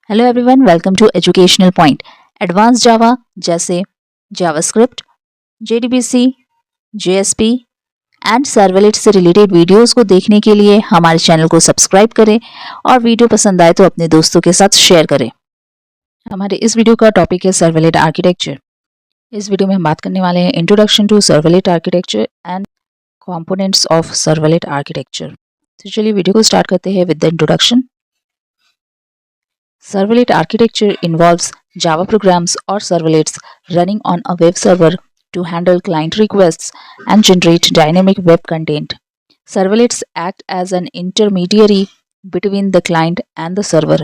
Hello everyone, welcome to educational point. Advance Java जैसे JavaScript, JDBC, JSP and servlet से related videos को देखने के लिए हमारे चैनल को सब्सक्राइब करें और वीडियो पसंद आए तो अपने दोस्तों के साथ शेयर करें। हमारे इस वीडियो का टॉपिक है सर्वलेट आर्किटेक्चर। इस वीडियो में हम बात करने वाले हैं introduction to servlet architecture and components of servlet architecture. तो चलिए वीडियो को स्टार्ट करते हैं with the introduction. Servlet architecture involves Java programs or servlets running on a web server to handle client requests and generate dynamic web content. Servlets act as an intermediary between the client and the server,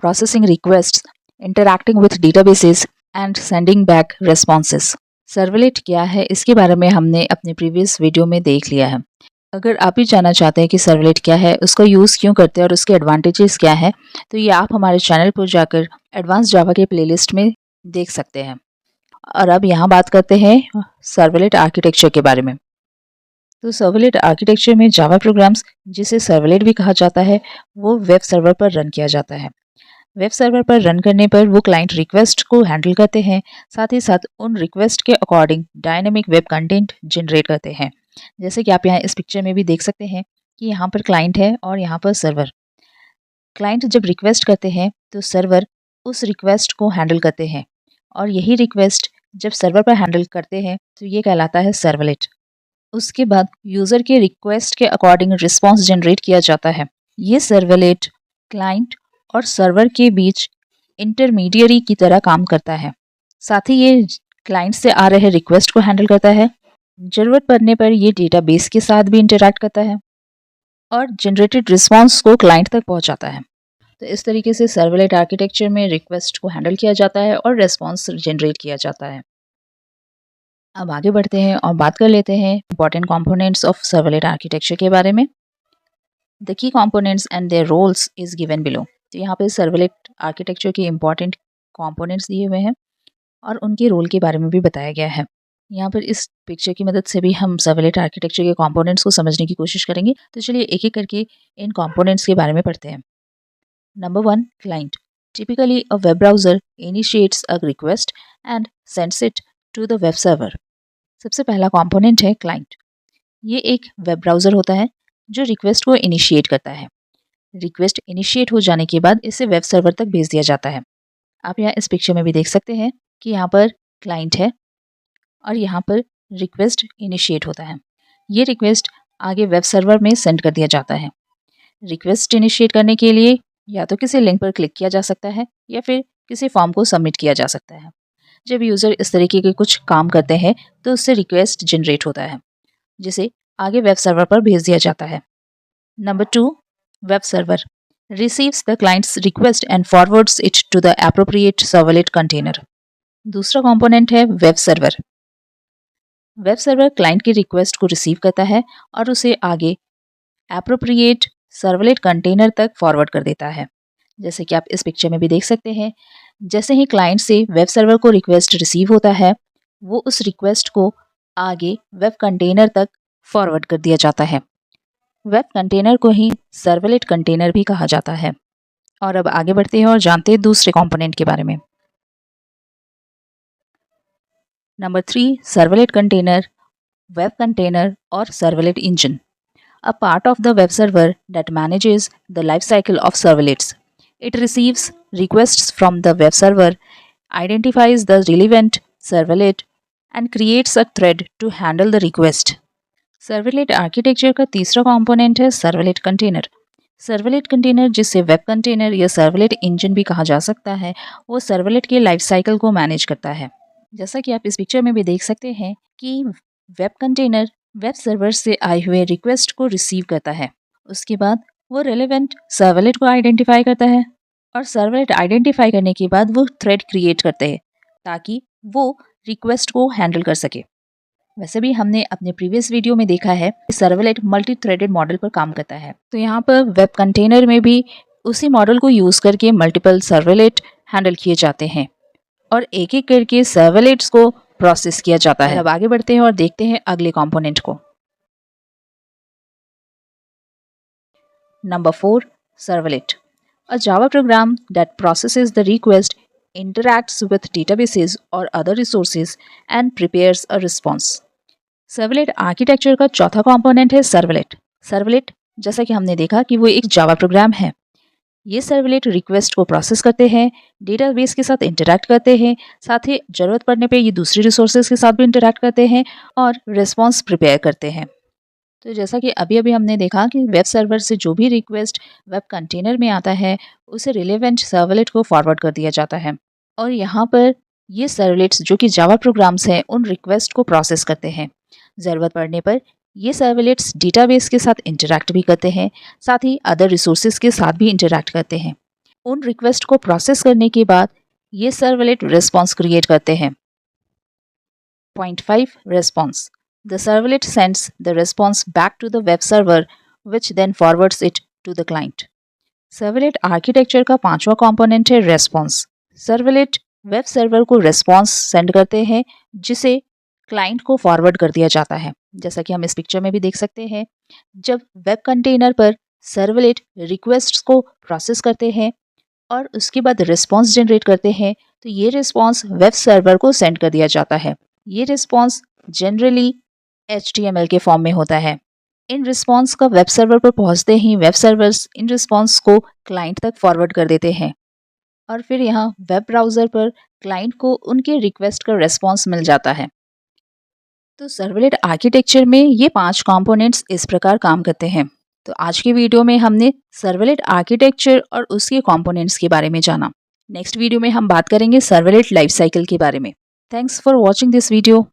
processing requests, interacting with databases, and sending back responses. Servlet क्या है इसके बारे में हमने अपने previous video में देख लिया है। अगर आप भी जानना चाहते हैं कि सर्वलेट क्या है, उसका यूज़ क्यों करते हैं और उसके एडवांटेजेस क्या हैं, तो ये आप हमारे चैनल पर जाकर एडवांस जावा के प्लेलिस्ट में देख सकते हैं। और अब यहाँ बात करते हैं सर्वलेट आर्किटेक्चर के बारे में। तो सर्वलेट आर्किटेक्चर में जावा प्रोग्राम्स, जिसे सर्वलेट भी कहा जाता है, वो वेब सर्वर पर रन किया जाता है। वेब सर्वर पर रन करने पर वो क्लाइंट रिक्वेस्ट को हैंडल करते हैं, साथ ही साथ उन रिक्वेस्ट के according dynamic web content generate करते हैं। जैसे कि आप यहाँ इस पिक्चर में भी देख सकते हैं कि यहाँ पर क्लाइंट है और यहाँ पर सर्वर। क्लाइंट जब रिक्वेस्ट करते हैं तो सर्वर उस रिक्वेस्ट को हैंडल करते हैं, और यही रिक्वेस्ट जब सर्वर पर हैंडल करते हैं तो ये कहलाता है सर्वलेट। उसके बाद यूज़र के रिक्वेस्ट के अकॉर्डिंग रिस्पॉन्स जनरेट किया जाता है। ये सर्वलेट क्लाइंट और सर्वर के बीच इंटरमीडियरी की तरह काम करता है। साथ ही ये क्लाइंट से आ रहे रिक्वेस्ट को हैंडल करता है। ज़रूरत पड़ने पर ये डेटाबेस के साथ भी इंटरैक्ट करता है और जनरेटेड रिस्पॉन्स को क्लाइंट तक पहुंचाता है। तो इस तरीके से सर्वलेट आर्किटेक्चर में रिक्वेस्ट को हैंडल किया जाता है और रिस्पॉन्स जनरेट किया जाता है। अब आगे बढ़ते हैं और बात कर लेते हैं important components of servlet architecture के बारे में। The key components and their roles is given below. तो यहाँ पे सर्वलेट आर्किटेक्चर के इंपॉर्टेंट कंपोनेंट्स दिए हुए हैं और उनके रोल के बारे में भी बताया गया है। यहाँ पर इस पिक्चर की मदद से भी हम सर्वलेट आर्किटेक्चर के कंपोनेंट्स को समझने की कोशिश करेंगे। तो चलिए एक एक करके इन कंपोनेंट्स के बारे में पढ़ते हैं। Number 1, client. Typically a web browser initiates a request and sends it to the web server. सबसे पहला कंपोनेंट है क्लाइंट। ये एक वेब ब्राउजर होता है जो रिक्वेस्ट को इनिशिएट करता है। रिक्वेस्ट इनिशिएट हो जाने के बाद इसे वेब सर्वर तक भेज दिया जाता है। आप यहाँ इस पिक्चर में भी देख सकते हैं कि यहाँ पर क्लाइंट है और यहाँ पर रिक्वेस्ट इनिशिएट होता है। ये रिक्वेस्ट आगे वेब सर्वर में सेंड कर दिया जाता है। रिक्वेस्ट इनिशिएट करने के लिए या तो किसी लिंक पर क्लिक किया जा सकता है या फिर किसी फॉर्म को सबमिट किया जा सकता है। जब यूज़र इस तरीके के कुछ काम करते हैं तो उससे रिक्वेस्ट जनरेट होता है, जिसे आगे वेब सर्वर पर भेज दिया जाता है। Number 2, web server receives the client's request and forwards it to the appropriate servlet container. दूसरा कंपोनेंट है web server. Web server client की रिक्वेस्ट को रिसीव करता है और उसे आगे एप्रोप्रिएट सर्वलेट कंटेनर तक फॉरवर्ड कर देता है। जैसे कि आप इस पिक्चर में भी देख सकते हैं, जैसे ही क्लाइंट से वेब सर्वर को रिक्वेस्ट रिसीव होता है, वो उस रिक्वेस्ट को आगे वेब कंटेनर तक फॉरवर्ड कर दिया जाता है। वेब कंटेनर को ही सर्वलेट कंटेनर भी कहा जाता है। और अब आगे बढ़ते हैं और जानते हैं दूसरे कंपोनेंट के बारे में। Number 3, servlet container, web container और servlet engine. A part of the web server that manages the lifecycle of servlets. It receives requests from the web server, identifies the relevant servlet, and creates a thread to handle the request. Servlet architecture का तीसरा component है servlet container. Servlet container, जिसे web container या servlet engine भी कहा जा सकता है, वो सर्वलेट के लाइफ साइकिल को मैनेज करता है। जैसा कि आप इस पिक्चर में भी देख सकते हैं कि वेब कंटेनर वेब सर्वर से आए हुए रिक्वेस्ट को रिसीव करता है। उसके बाद वो रेलेवेंट सर्वलेट को आइडेंटिफाई करता है और सर्वलेट आइडेंटिफाई करने के बाद वो थ्रेड क्रिएट करते हैं ताकि वो रिक्वेस्ट को हैंडल कर सके। वैसे भी हमने अपने प्रीवियस वीडियो में देखा है कि सर्वलेट मल्टी थ्रेडेड मॉडल पर काम करता है। तो यहाँ पर वेब कंटेनर में भी उसी मॉडल को यूज़ करके मल्टीपल सर्वलेट हैंडल किए जाते हैं और एक एक करके सर्वलेट्स को प्रोसेस किया जाता है। अब आगे बढ़ते हैं और देखते हैं अगले कंपोनेंट को। Number 4, servlet. A Java program that processes the request, interacts with databases or other resources and prepares a response. Servlet architecture का चौथा कंपोनेंट है सर्वलेट। सर्वलेट जैसा कि हमने देखा कि वो एक जावा प्रोग्राम है। ये सर्वलेट रिक्वेस्ट को प्रोसेस करते हैं, डेटाबेस के साथ इंटरैक्ट करते हैं, साथ ही ज़रूरत पड़ने पे ये दूसरी रिसोर्सेज के साथ भी इंटरैक्ट करते हैं और रिस्पॉन्स प्रिपेयर करते हैं। तो जैसा कि अभी अभी हमने देखा कि वेब सर्वर से जो भी रिक्वेस्ट वेब कंटेनर में आता है उसे रिलेवेंट सर्वलेट को फॉरवर्ड कर दिया जाता है और यहाँ पर ये सर्वलेट्स जो कि जावा प्रोग्राम्स हैं उन रिक्वेस्ट को प्रोसेस करते हैं। ज़रूरत पड़ने पर ये सर्वलेट्स डेटाबेस के साथ इंटरैक्ट भी करते हैं, साथ ही अदर रिसोर्सेज के साथ भी इंटरैक्ट करते हैं। उन रिक्वेस्ट को प्रोसेस करने के बाद ये सर्वलेट रिस्पॉन्स क्रिएट करते हैं। Point 5 response. The servlet sends the response back to the web server, which then forwards it to the client. Servlet architecture का पांचवा कंपोनेंट है रेस्पॉन्स। सर्वलेट वेब सर्वर को रेस्पॉन्स सेंड करते हैं जिसे client को फॉरवर्ड कर दिया जाता है। जैसा कि हम इस पिक्चर में भी देख सकते हैं, जब वेब कंटेनर पर सर्वलेट रिक्वेस्ट्स को प्रोसेस करते हैं और उसके बाद रिस्पॉन्स जनरेट करते हैं तो ये रिस्पॉन्स वेब सर्वर को सेंड कर दिया जाता है। ये रिस्पॉन्स जनरली HTML के फॉर्म में होता है। इन रिस्पॉन्स का वेब सर्वर पर पहुंचते ही वेब सर्वर्स इन रिस्पॉन्स को क्लाइंट तक फॉरवर्ड कर देते हैं और फिर यहाँ वेब ब्राउज़र पर क्लाइंट को उनके रिक्वेस्ट का रिस्पॉन्स मिल जाता है। तो सर्वलेट आर्किटेक्चर में ये 5 कंपोनेंट्स इस प्रकार काम करते हैं। तो आज की वीडियो में हमने सर्वलेट आर्किटेक्चर और उसके कंपोनेंट्स के बारे में जाना। नेक्स्ट वीडियो में हम बात करेंगे सर्वलेट लाइफ साइकिल के बारे में। Thanks for watching this video.